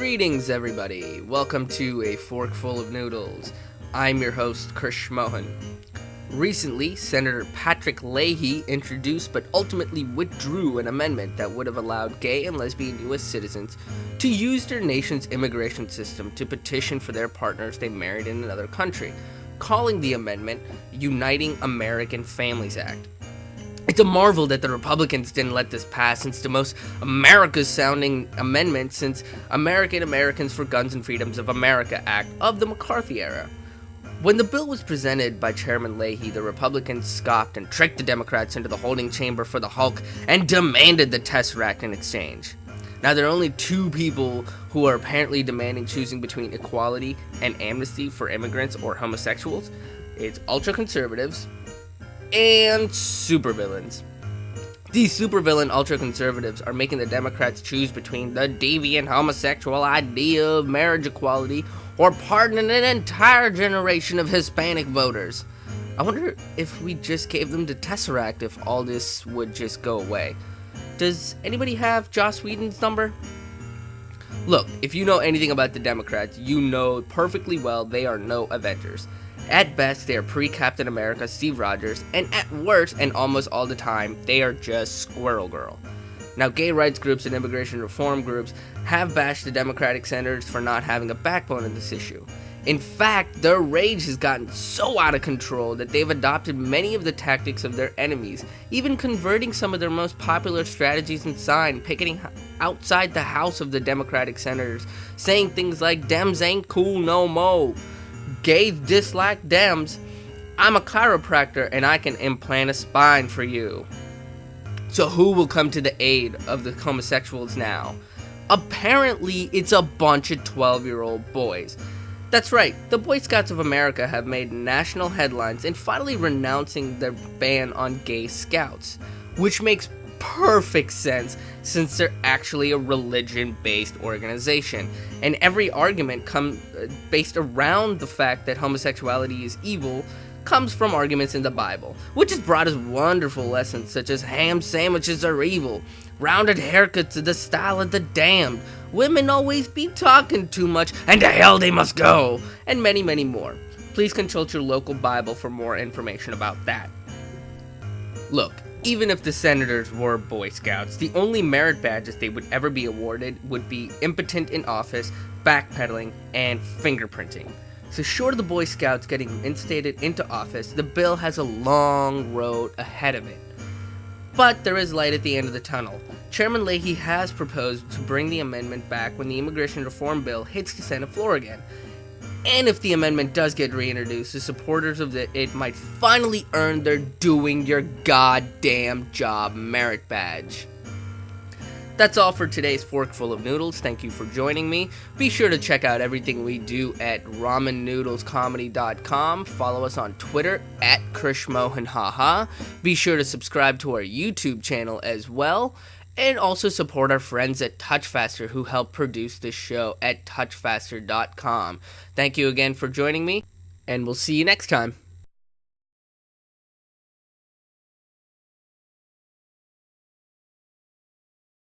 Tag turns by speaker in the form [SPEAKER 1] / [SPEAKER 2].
[SPEAKER 1] Greetings, everybody. Welcome to A Fork Full of Noodles. I'm your host, Krish Mohan. Recently, Senator Patrick Leahy introduced but ultimately withdrew an amendment that would have allowed gay and lesbian U.S. citizens to use their nation's immigration system to petition for their partners they married in another country, calling the amendment Uniting American Families Act. It's a marvel that the Republicans didn't let this pass, since the most America-sounding amendment since Americans for Guns and Freedoms of America Act of the McCarthy era. When the bill was presented by Chairman Leahy, the Republicans scoffed and tricked the Democrats into the holding chamber for the Hulk and demanded the Tesseract in exchange. Now, there are only two people who are apparently demanding choosing between equality and amnesty for immigrants or homosexuals. It's ultra-conservatives and supervillains. These supervillain ultra-conservatives are making the Democrats choose between the deviant homosexual idea of marriage equality or pardoning an entire generation of Hispanic voters. I wonder if we just gave them the Tesseract, if all this would just go away. Does anybody have Joss Whedon's number? Look, if you know anything about the Democrats, you know perfectly well they are no Avengers. At best, they are pre-Captain America Steve Rogers, and at worst, and almost all the time, they are just Squirrel Girl. Now, gay rights groups and immigration reform groups have bashed the Democratic senators for not having a backbone in this issue. In fact, their rage has gotten so out of control that they've adopted many of the tactics of their enemies, even converting some of their most popular strategies inside, picketing outside the house of the Democratic senators, saying things like, "Dems ain't cool no mo," "Gays dislike Dems," "I'm a chiropractor and I can implant a spine for you." So who will come to the aid of the homosexuals now? Apparently, it's a bunch of 12-year-old boys. That's right, the Boy Scouts of America have made national headlines in finally renouncing their ban on gay scouts, which makes perfect sense since they're actually a religion-based organization, and every argument based around the fact that homosexuality is evil comes from arguments in the Bible, which has brought us wonderful lessons such as ham sandwiches are evil, rounded haircuts are the style of the damned, women always be talking too much, and to hell they must go, and many, many more. Please consult your local Bible for more information about that. Look, even if the senators were Boy Scouts, the only merit badges they would ever be awarded would be impotent in office, backpedaling, and fingerprinting. So short of the Boy Scouts getting instated into office, the bill has a long road ahead of it. But there is light at the end of the tunnel. Chairman Leahy has proposed to bring the amendment back when the immigration reform bill hits the Senate floor again. And if the amendment does get reintroduced, the supporters of it might finally earn their doing your goddamn job merit badge. That's all for today's Fork Full of Noodles. Thank you for joining me. Be sure to check out everything we do at ramennoodlescomedy.com. Follow us on Twitter at KrishMohanHaha. Be sure to subscribe to our YouTube channel as well. And also support our friends at TouchFaster who help produce this show at touchfaster.com. Thank you again for joining me, and we'll see you next time.